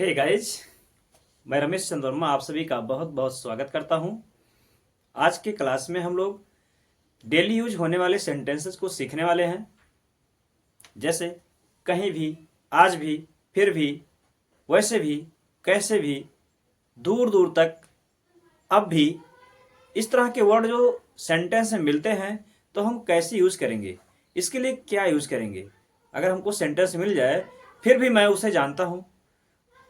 Hey guys, मैं रमेश चंद्र वर्मा आप सभी का बहुत बहुत स्वागत करता हूं। आज के क्लास में हम लोग डेली यूज होने वाले सेंटेंसेस को सीखने वाले हैं। जैसे कहीं भी, आज भी, फिर भी, वैसे भी, कैसे भी, दूर दूर तक, अब भी। इस तरह के वर्ड जो सेंटेंस में मिलते हैं तो हम कैसे यूज करेंगे, इसके लिए क्या यूज करेंगे। अगर हमको सेंटेंस मिल जाए फिर भी मैं उसे जानता हूं,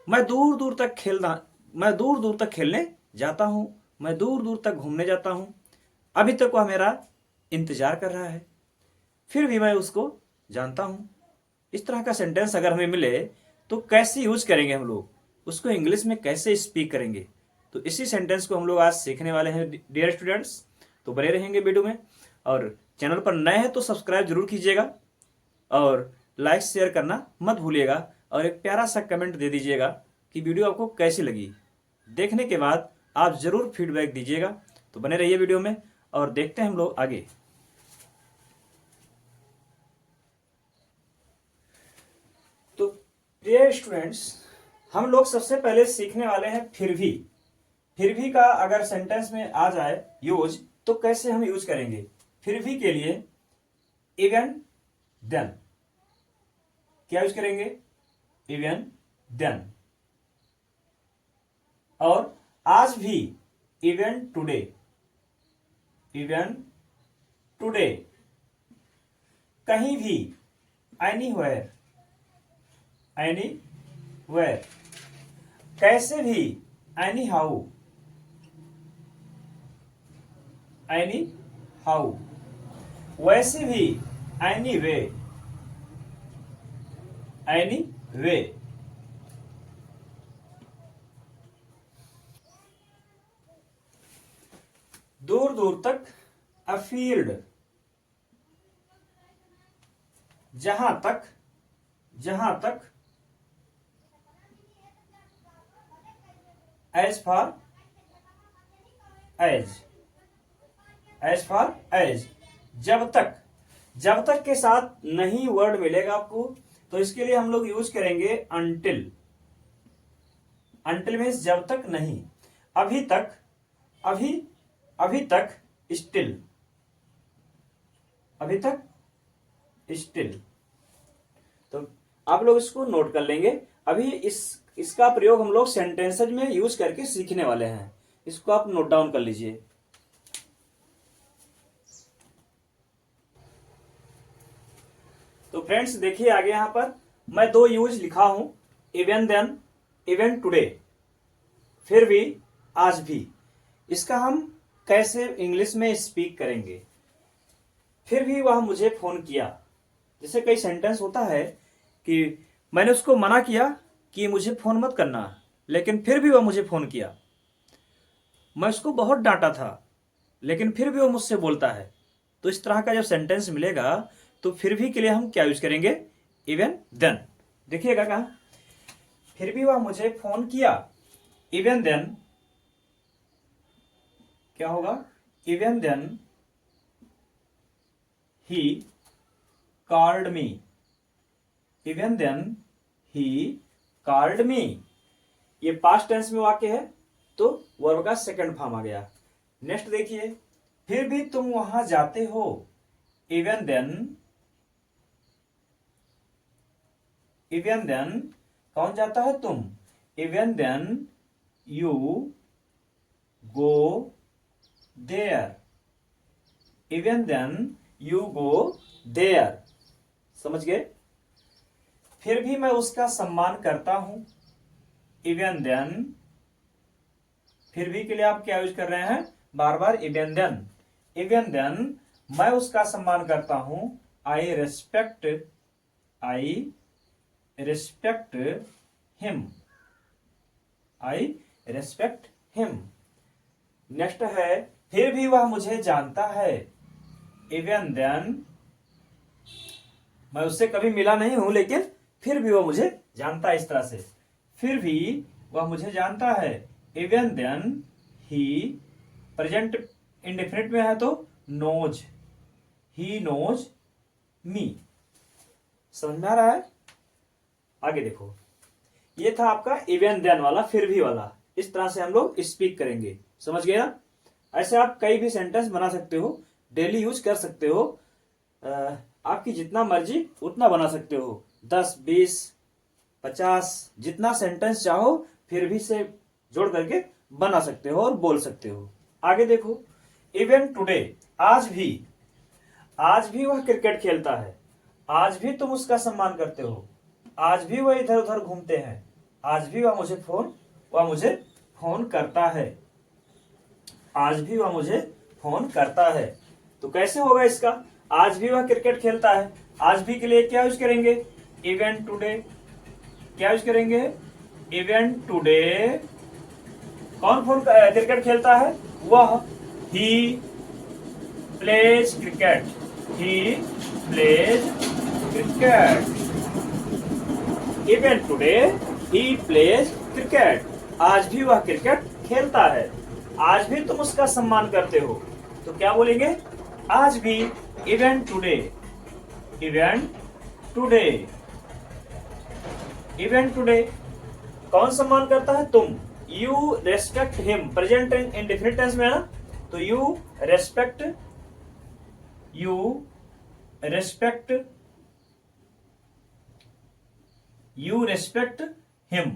मैं दूर दूर तक खेलने जाता हूं, मैं दूर दूर तक घूमने जाता हूं, अभी तक वह मेरा इंतजार कर रहा है, फिर भी मैं उसको जानता हूं। इस तरह का सेंटेंस अगर हमें मिले तो कैसे यूज करेंगे, हम लोग उसको इंग्लिश में कैसे स्पीक करेंगे। तो इसी सेंटेंस को हम लोग आज सीखने वाले हैं डियर स्टूडेंट्स। तो बने रहेंगे वीडियो में, और चैनल पर नए हैं तो सब्सक्राइब जरूर कीजिएगा और लाइक शेयर करना मत भूलिएगा, और एक प्यारा सा कमेंट दे दीजिएगा कि वीडियो आपको कैसी लगी। देखने के बाद आप जरूर फीडबैक दीजिएगा। तो बने रहिए वीडियो में और देखते हैं हम लोग आगे। तो प्रिय स्टूडेंट्स, हम लोग सबसे पहले सीखने वाले हैं फिर भी। फिर भी का अगर सेंटेंस में आ जाए यूज तो कैसे हम यूज करेंगे। फिर भी के लिए इवन देन क्या यूज करेंगे, इवन देन। और आज भी, इवन टुडे, इवन टुडे। कहीं भी, एनीवेयर, एनीवेयर। कैसे भी, एनी हाउ, एनी हाउ। वैसे भी, एनी वे, एनी वे। दूर दूर तक, अफील्ड। जहां तक, जहां तक। As far as, as far as. जब तक, जब तक के साथ नहीं वर्ड मिलेगा आपको तो इसके लिए हम लोग यूज करेंगे अनटिल। अनटिल मीन्स जब तक नहीं। अभी तक, अभी, अभी तक, स्टिल, अभी तक, स्टिल। तो आप लोग इसको नोट कर लेंगे। अभी इसका प्रयोग हम लोग सेंटेंसेज में यूज करके सीखने वाले हैं। इसको आप नोट डाउन कर लीजिए। तो फ्रेंड्स देखिए, आगे यहां पर मैं दो यूज लिखा हूं, इवन देन, इवन टुडे, फिर भी, आज भी। इसका हम कैसे इंग्लिश में स्पीक करेंगे। फिर भी वह मुझे फोन किया। जैसे कई सेंटेंस होता है कि मैंने उसको मना किया कि मुझे फोन मत करना, लेकिन फिर भी वह मुझे फोन किया। मैं उसको बहुत डांटा था लेकिन फिर भी वो मुझसे बोलता है। तो इस तरह का जब सेंटेंस मिलेगा तो फिर भी के लिए हम क्या यूज करेंगे, इवन देन। देखिएगा कहा, फिर भी वह मुझे फोन किया, इवन देन क्या होगा, even then he called me, even then he called me. ये पास्ट टेंस में वाक्य है तो वर्ब का सेकंड फॉर्म आ गया। नेक्स्ट देखिए, फिर भी तुम वहां जाते हो, इवन देन, इवन देन कौन जाता है, तुम, even then you go there, even then you go there. समझ गए। फिर भी मैं उसका सम्मान करता हूं, इवन देन। फिर भी के लिए आप क्या यूज कर रहे हैं, बार बार इवन देन। इवन देन मैं उसका सम्मान करता हूं, आई रेस्पेक्ट, आई रेस्पेक्ट हिम, आई रेस्पेक्ट हिम। नेक्स्ट है, फिर भी वह मुझे जानता है, इवन देन मैं उससे कभी मिला नहीं हूं लेकिन फिर भी वह मुझे जानता है। इस तरह से फिर भी वह मुझे जानता है, even then he. Present indefinite में है तो नोज, ही नोज मी। समझ में आ रहा है। आगे देखो, ये था आपका इवन देन वाला, फिर भी वाला। इस तरह से हम लोग स्पीक करेंगे, समझ गए ना। ऐसे आप कई भी सेंटेंस बना सकते हो, डेली यूज कर सकते हो। आपकी जितना मर्जी उतना बना सकते हो, 10, 20, 50, जितना सेंटेंस चाहो फिर भी से जोड़ करके बना सकते हो और बोल सकते हो। आगे देखो, इवन टुडे, आज भी वह क्रिकेट खेलता है। आज भी तुम उसका सम्मान करते हो। आज भी वह इधर उधर घूमते हैं। आज भी वह मुझे फोन करता है। आज भी वह मुझे फोन करता है। तो कैसे होगा इसका? आज भी वह क्रिकेट खेलता है, आज भी के लिए क्या यूज करेंगे? Even today. क्या यूज करेंगे? Even today. कौन क्रिकेट खेलता है? वह। He plays cricket. He plays cricket. Even today he plays cricket. आज भी वह क्रिकेट खेलता है। आज भी तुम उसका सम्मान करते हो। तो क्या बोलेंगे? आज भी। Even today. Even today. Even today. कौन सम्मान करता है? तुम। You respect him. Present indefinite tense में है ना, तो यू रेस्पेक्ट हिम।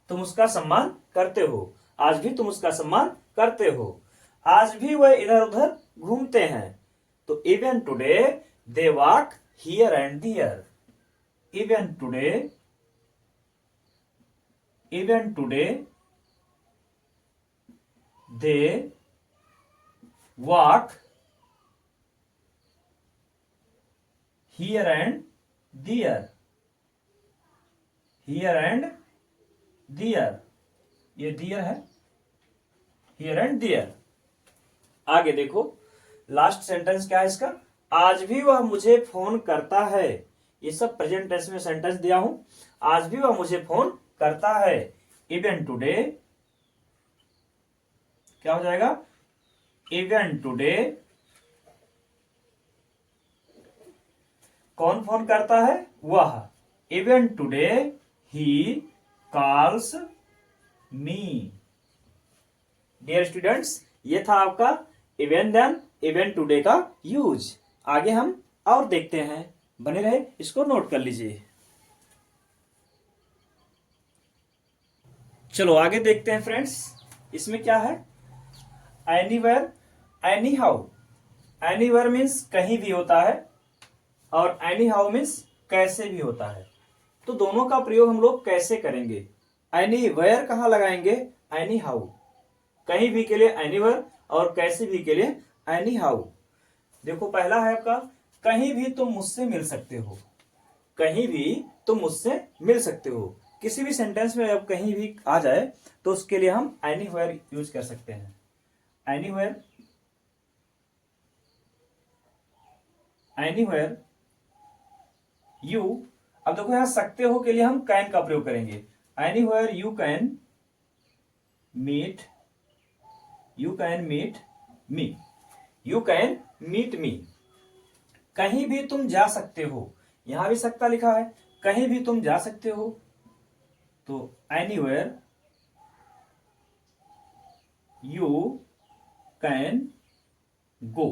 तुम उसका सम्मान करते हो। आज भी तुम उसका सम्मान करते हो। आज भी वह इधर उधर घूमते हैं। तो even today they walk here and there. Even today they walk here and there. Here and there, ये डियर है, हियर एंड दियर। आगे देखो, लास्ट सेंटेंस क्या है इसका? आज भी वह मुझे फोन करता है। ये सब प्रेजेंट टेंस में सेंटेंस दिया हूं। आज भी वह मुझे फोन करता है। इवन टुडे क्या हो जाएगा? इवन टुडे कौन फोन करता है? वह। Even today he calls me. Dear students, ये था आपका इवन देन, इवन टुडे का यूज। आगे हम और देखते हैं, बने रहे, इसको नोट कर लीजिए। चलो आगे देखते हैं फ्रेंड्स। इसमें क्या है? Anywhere, any how. Anywhere means कहीं भी होता है, और एनी हाउ मीन्स कैसे भी होता है। तो दोनों का प्रयोग हम लोग कैसे करेंगे? एनी वेयर कहां लगाएंगे? Any how. कहीं भी के लिए एनीवेयर, और कैसे भी के लिए एनी हाउ। देखो, पहला है आपका, कहीं भी तुम मुझसे मिल सकते हो। कहीं भी तुम मुझसे मिल सकते हो। किसी भी सेंटेंस में जब कहीं भी आ जाए तो उसके लिए हम एनीवेयर यूज कर सकते हैं। Anywhere, anywhere you. अब देखो, यहां सकते हो के लिए हम कैन का प्रयोग करेंगे। Anywhere you can meet me. You can meet me. कहीं भी तुम जा सकते हो। यहां भी सकता लिखा है, कहीं भी तुम जा सकते हो। तो anywhere you can go.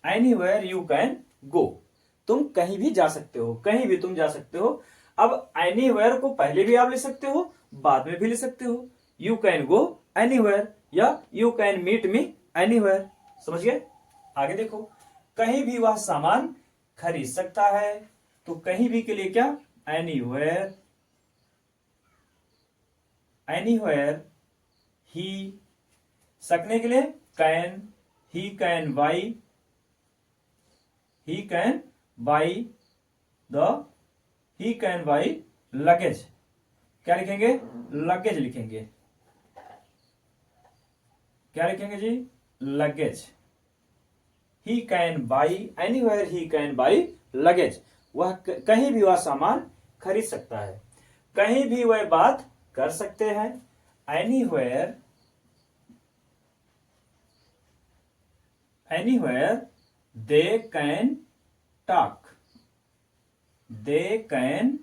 Anywhere you can गो। तुम कहीं भी जा सकते हो, कहीं भी तुम जा सकते हो। अब एनीवेयर को पहले भी आप ले सकते हो, बाद में भी ले सकते हो। यू कैन गो एनीवेयर, या you can meet me anywhere. समझ गए? आगे देखो, कहीं भी वह सामान खरीद सकता है। तो कहीं भी के लिए क्या? एनीवेयर। एनीवेयर ही। सकने के लिए can. He can buy. He can buy luggage. क्या लिखेंगे? लगेज लिखेंगे। क्या लिखेंगे जी? Luggage. He can buy, anywhere he can buy luggage. वह कहीं भी वह सामान खरीद सकता है। कहीं भी वह बात कर सकते हैं। Anywhere they can talk. They can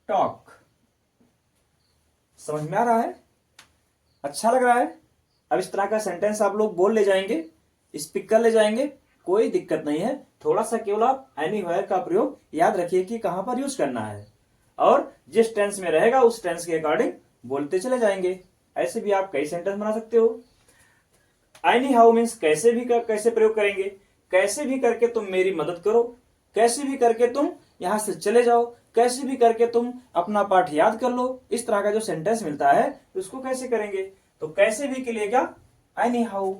talk. समझ में आ रहा है? अच्छा लग रहा है? अब इस तरह का सेंटेंस आप लोग बोल ले जाएंगे, स्पीक कर ले जाएंगे, कोई दिक्कत नहीं है। थोड़ा सा केवल आप एनीवेयर का प्रयोग याद रखिए कि कहां पर यूज करना है, और जिस टेंस में रहेगा उस टेंस के अकॉर्डिंग बोलते चले जाएंगे। ऐसे भी आप कई सेंटेंस बना सकते हो। एनी हाउ मीन्स कैसे भी कैसे प्रयोग करेंगे? कैसे भी करके तुम मेरी मदद करो, कैसे भी करके तुम यहां से चले जाओ, कैसे भी करके तुम अपना पाठ याद कर लो। इस तरह का जो सेंटेंस मिलता है तो उसको कैसे करेंगे? तो कैसे भी के लिए क्या? Any how.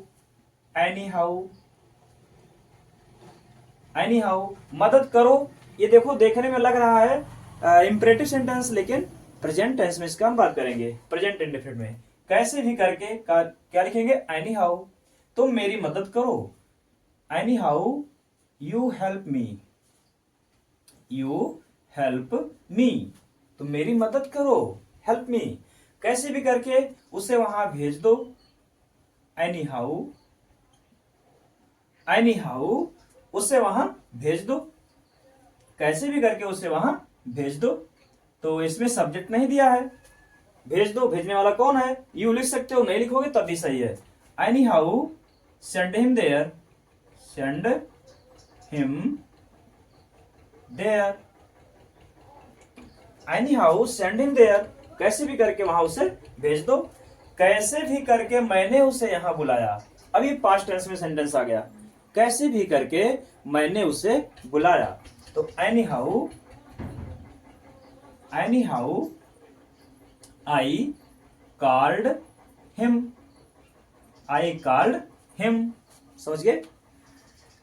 Any how, any how मदद करो। ये देखो देखने में लग रहा है इंपरेटिव सेंटेंस, लेकिन प्रेजेंट टेंस में इसका हम बात करेंगे, प्रेजेंट इंडेफिनिट में। कैसे भी करके क्या लिखेंगे? एनी हाउ, तुम मेरी मदद करो। Any how you help me. You help me, तुम मेरी मदद करो, हेल्प मी। कैसे भी करके उसे वहां भेज दो। एनी हाउ, एनी हाउ उसे वहां भेज दो। कैसे भी करके उसे वहां भेज दो। तो इसमें सब्जेक्ट नहीं दिया है, भेज दो, भेजने वाला कौन है? यू लिख सकते हो, नहीं लिखोगे तब भी सही है। Anyhow send him there. Send him there. Anyhow send him there, कैसे भी करके वहां उसे भेज दो। कैसे भी करके मैंने उसे यहां बुलाया। अब ये पास्ट टेंस में सेंटेंस आ गया। कैसे भी करके मैंने उसे बुलाया। तो any how, any how I called him. I called him. समझ गए?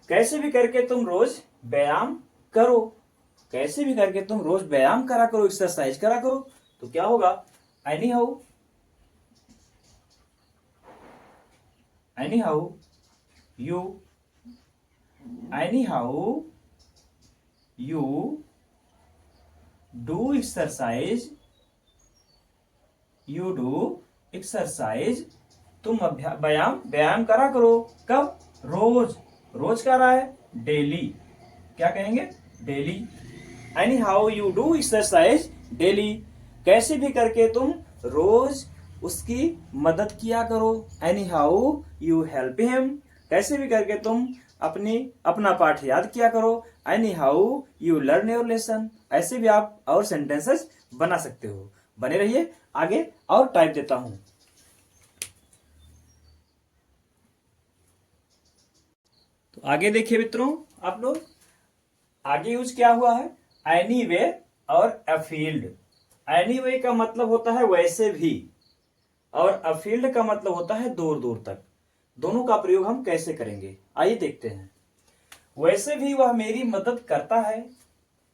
कैसे भी करके तुम रोज व्यायाम करो। कैसे भी करके तुम रोज व्यायाम करा करो, एक्सरसाइज करा करो। तो क्या होगा? Any how, any how you, any how you do exercise. You do exercise, तुम व्यायाम करा करो। कब? रोज। रोज क्या रहा है? डेली। क्या कहेंगे? Daily. Any how you do exercise daily, कैसे भी करके तुम रोज उसकी मदद किया करो। Any how you help him, कैसे भी करके तुम अपना पाठ याद किया करो। Any how you learn your lesson. ऐसे भी आप और सेंटेंसेस बना सकते हो। बने रहिए, आगे और टाइप देता हूं। तो आगे देखिए मित्रों, आप लोग आगे यूज क्या हुआ है? एनीवे और अफील्ड। एनीवे का मतलब होता है वैसे भी, और अफील्ड का मतलब होता है दूर दूर तक। दोनों का प्रयोग हम कैसे करेंगे, आइए देखते हैं। वैसे भी वह मेरी मदद करता है।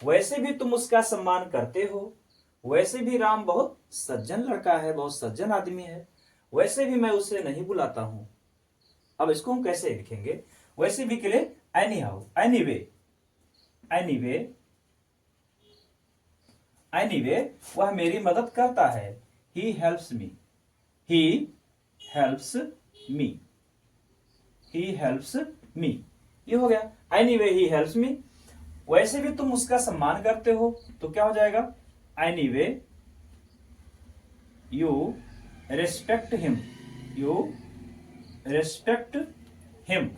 वैसे भी तुम उसका सम्मान करते हो। वैसे भी राम बहुत सज्जन लड़का है, बहुत सज्जन आदमी है। वैसे भी मैं उसे नहीं बुलाता हूं। अब इसको हम कैसे लिखेंगे? वैसे भी के लिए any how, anyway. Anyway, anyway वह मेरी मदद करता है। He helps me. He helps me. He helps me, ये हो गया। Anyway he helps me. वैसे भी तुम उसका सम्मान करते हो। तो क्या हो जाएगा? Anyway you respect him. You respect him,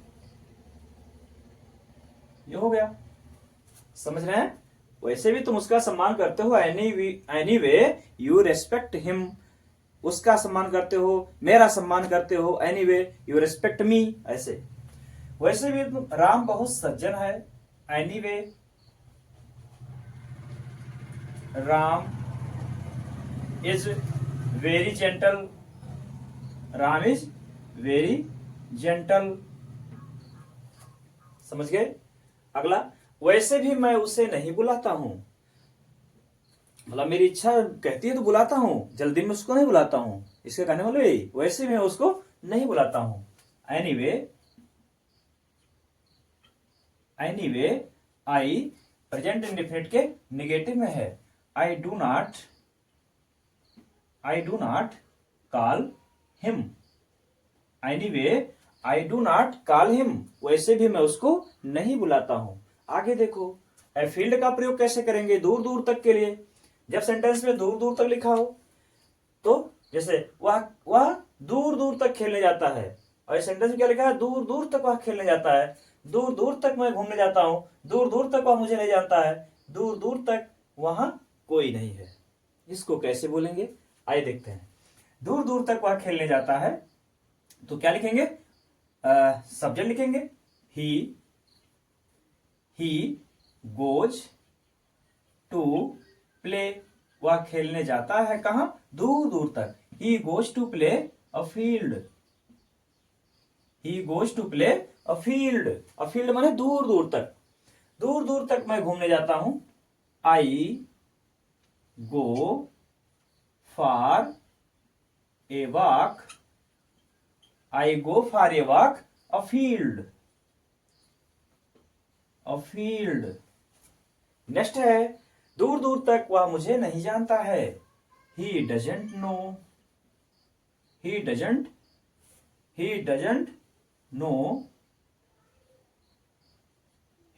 ये हो गया। समझ रहे हैं? वैसे भी तुम उसका सम्मान करते हो। एनीवे यू रेस्पेक्ट हिम, उसका सम्मान करते हो, मेरा सम्मान करते हो। एनीवे यू रेस्पेक्ट मी, ऐसे। वैसे भी राम बहुत सज्जन है। Anyway Ram is very gentle. Ram is very gentle. समझ गए? अगला, वैसे भी मैं उसे नहीं बुलाता हूं। मतलब मेरी इच्छा कहती है तो बुलाता हूं, जल्दी में उसको नहीं बुलाता हूं। इसके कहने वाले वैसे मैं उसको नहीं बुलाता हूं। Anyway, anyway I present indefinite के निगेटिव में है। I do not call him. Anyway I do not call him, वैसे भी मैं उसको नहीं बुलाता हूं। आगे देखो, फील्ड का प्रयोग कैसे करेंगे? दूर दूर तक के लिए। जब सेंटेंस में दूर दूर तक लिखा हो तो जैसे वह दूर दूर तक खेलने जाता है, और इस सेंटेंस में क्या लिखा है, दूर दूर तक वह खेलने जाता है, दूर दूर तक मैं घूमने जाता हूं, दूर दूर तक वह मुझे नहीं जानता है, दूर दूर तक वहां कोई नहीं है। इसको कैसे बोलेंगे, आइए देखते हैं। दूर दूर तक वह खेलने जाता है तो क्या लिखेंगे, सब्जेक्ट लिखेंगे, ही गोज टू प्ले, वह खेलने जाता है कहां, दूर दूर तक। He goes to play a field, he goes to play a field, a field माने दूर दूर तक, दूर दूर तक मैं घूमने जाता हूं। I go for a walk, I go for a walk a field, a field. Next है, दूर दूर तक वह मुझे नहीं जानता है, he doesn't know, he doesn't know,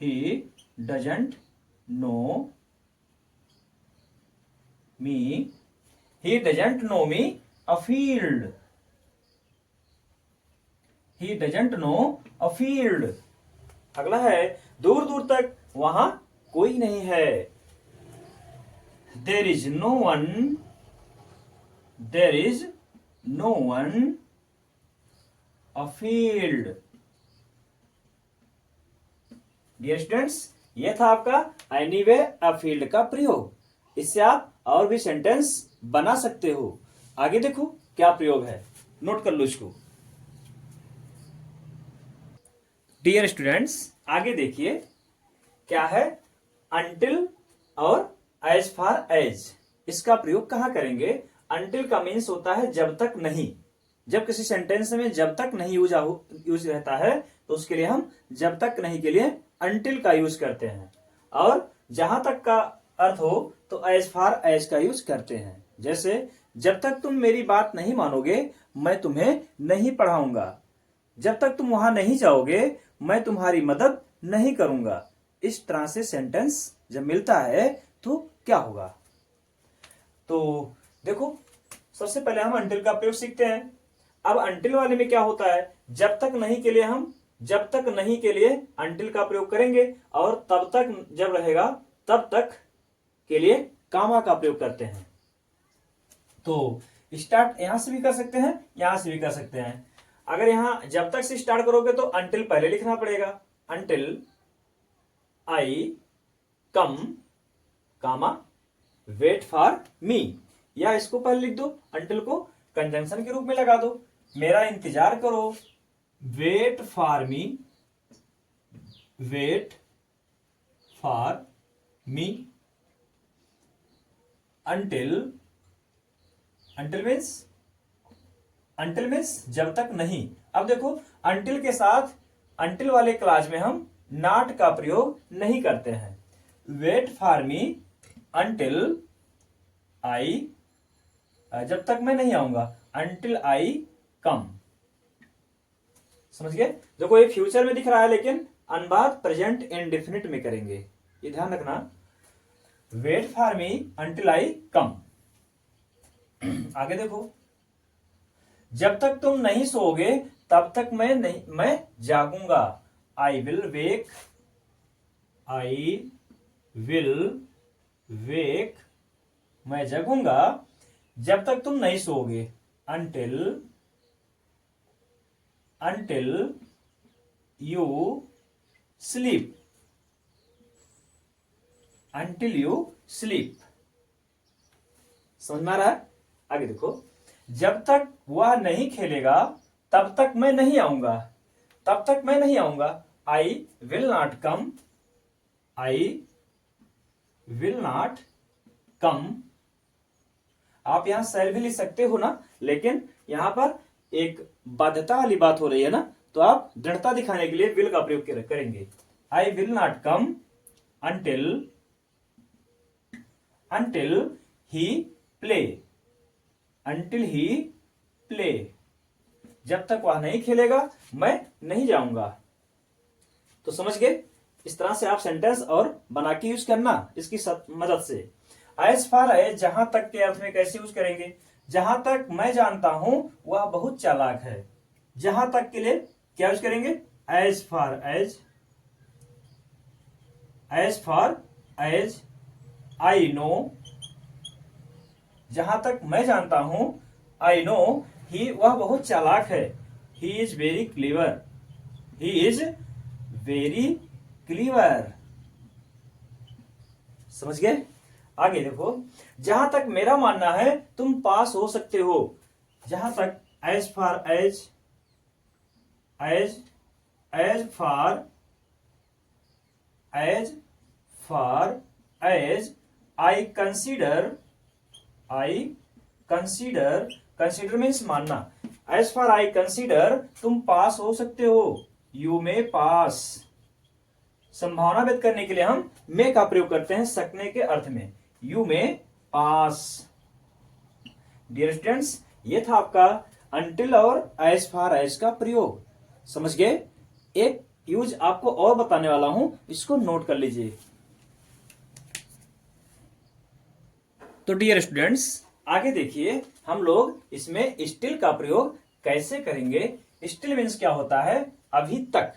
he doesn't know me, he doesn't know me a field, he doesn't know afield. अगला है, दूर दूर तक वहां कोई नहीं है, there is no one, there is no one afield. Dear students, ये था आपका एनीवे अ फील्ड का प्रयोग। इससे आप और भी सेंटेंस बना सकते हो। आगे देखो क्या प्रयोग है, नोट कर लो इसको। डियर स्टूडेंट्स, आगे देखिए क्या है, अंटिल और एज फॉर एज, इसका प्रयोग कहां करेंगे। अंटिल का मीन्स होता है जब तक नहीं, जब किसी सेंटेंस में जब तक नहीं यूज रहता है तो उसके लिए हम जब तक नहीं के लिए अंटिल का यूज करते हैं, और जहां तक का अर्थ हो तो एज फॉर एज का यूज करते हैं। जैसे जब तक तुम मेरी बात नहीं मानोगे मैं तुम्हें नहीं पढ़ाऊंगा, जब तक तुम वहां नहीं जाओगे मैं तुम्हारी मदद नहीं करूंगा। इस तरह से सेंटेंस जब मिलता है तो क्या होगा। तो देखो, सबसे पहले हम अंटिल का प्रयोग सीखते हैं। अब अंटिल वाले में क्या होता है, जब तक नहीं के लिए हम जब तक नहीं के लिए अंटिल का प्रयोग करेंगे, और तब तक जब रहेगा तब तक के लिए कामा का प्रयोग करते हैं। तो स्टार्ट यहां से भी कर सकते हैं, यहां से भी कर सकते हैं। अगर यहां जब तक से स्टार्ट करोगे तो अंटिल पहले लिखना पड़ेगा, until I come comma wait for me, या इसको पहले लिख दो, अंटिल को कंजंक्शन के रूप में लगा दो, मेरा इंतजार करो, wait for me, wait for me, until, until means जब तक नहीं। अब देखो, अंटिल के साथ अंटिल वाले क्लास में हम नॉट का प्रयोग नहीं करते हैं। Wait for me until I, जब तक मैं नहीं आऊंगा, अंटिल आई कम। समझ गए। देखो ये फ्यूचर में दिख रहा है लेकिन अनुबाद प्रेजेंट इंडेफिनिट में करेंगे, ये ध्यान रखना। Wait for me until I come. आगे देखो, जब तक तुम नहीं सोओगे तब तक मैं जागूंगा, I will wake, I will wake, मैं जगूंगा जब तक तुम नहीं सोओगे, until you sleep, until you sleep. समझ में आ रहा है। आगे देखो, जब तक वह नहीं खेलेगा तब तक मैं नहीं आऊंगा, तब तक मैं नहीं आऊंगा, I will not come, I will not come. आप यहां शैल भी लिख सकते हो ना, लेकिन यहां पर एक बाध्यता वाली बात हो रही है ना, तो आप दृढ़ता दिखाने के लिए विल का प्रयोग करेंगे। I will not come until he play, until he play, जब तक वह नहीं खेलेगा मैं नहीं जाऊंगा। तो समझ गए। इस तरह से आप सेंटेंस और बना के यूज करना इसकी मदद से। एज फार एज जहां तक के अर्थ में कैसे यूज करेंगे, जहां तक मैं जानता हूं वह बहुत चालाक है। जहां तक के लिए क्या यूज करेंगे, as far as, as far as I know, जहां तक मैं जानता हूं, आई नो ही वह बहुत चालाक है। He is very clever, he is very clever. समझ गए। आगे देखो, जहां तक मेरा मानना है तुम पास हो सकते हो। जहां तक as far as, as as far as far as I consider, I consider, consider means मानना। एज फार आई कंसीडर तुम पास हो सकते हो, यू मे पास। संभावना व्यक्त करने के लिए हम मे का प्रयोग करते हैं सकने के अर्थ में, you may pass. Dear students, ये था आपका अंटिल और एज फार एज का प्रयोग। समझ गए। एक यूज आपको और बताने वाला हूं, इसको नोट कर लीजिए। तो डियर स्टूडेंट्स, आगे देखिए हम लोग इसमें स्टिल का प्रयोग कैसे करेंगे। स्टिल मीन्स क्या होता है, अभी तक।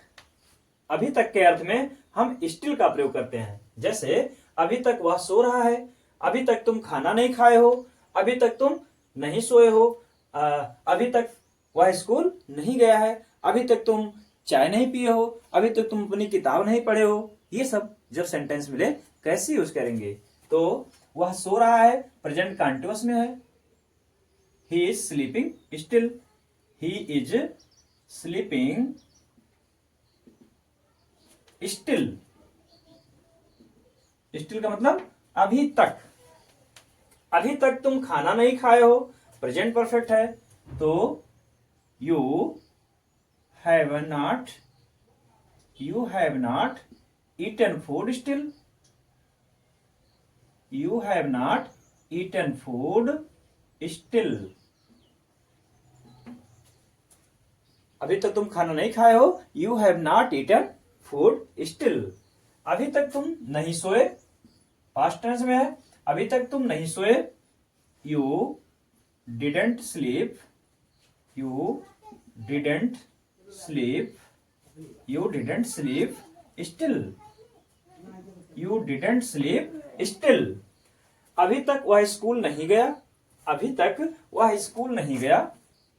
अभी तक के अर्थ में हम स्टिल का प्रयोग करते हैं। जैसे अभी तक वह सो रहा है, अभी तक तुम खाना नहीं खाए हो, अभी तक तुम नहीं सोए हो, अभी तक वह स्कूल नहीं गया है, अभी तक तुम चाय नहीं पिए हो, अभी तक तुम अपनी किताब नहीं पढ़े हो। ये सब जब सेंटेंस मिले कैसे यूज करेंगे। तो वह सो रहा है, प्रेजेंट कंटिन्यूअस में है। He is sleeping still, he is sleeping still. Still का मतलब अभी तक। अभी तक तुम खाना नहीं खाए हो, प्रेजेंट परफेक्ट है, तो you have not, you have not eaten food still, you have not eaten food still. अभी तक तुम खाना नहीं खाए हो, you have not eaten food still. अभी तक तुम नहीं सोए, पास्ट टेंस में है, अभी तक तुम नहीं सोए, you didn't sleep, you didn't sleep, you didn't sleep still, you didn't sleep still. अभी तक वह स्कूल नहीं गया, अभी तक वह स्कूल नहीं गया,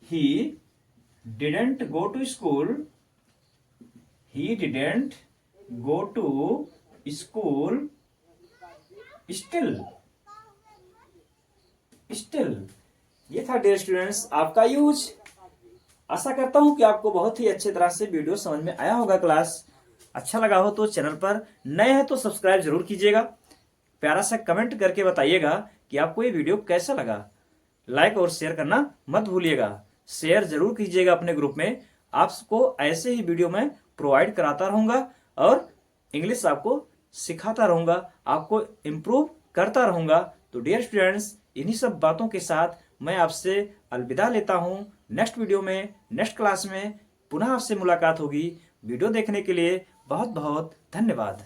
he didn't go to school, he didn't go to school still, still. ये था डियर स्टूडेंट्स आपका यूज। आशा करता हूं कि आपको बहुत ही अच्छी तरह से वीडियो समझ में आया होगा। क्लास अच्छा लगा हो तो चैनल पर नए हैं तो सब्सक्राइब जरूर कीजिएगा। प्यारा सा कमेंट करके बताइएगा कि आपको ये वीडियो कैसा लगा। लाइक और शेयर करना मत भूलिएगा। शेयर जरूर कीजिएगा अपने ग्रुप में। आपको ऐसे ही वीडियो में प्रोवाइड कराता रहूंगा और इंग्लिश आपको सिखाता रहूंगा, आपको इम्प्रूव करता रहूंगा। तो डियर स्टूडेंट्स, इन्हीं सब बातों के साथ मैं आपसे अलविदा लेता हूं। नेक्स्ट वीडियो में, नेक्स्ट क्लास में पुनः आपसे मुलाकात होगी। वीडियो देखने के लिए बहुत बहुत धन्यवाद।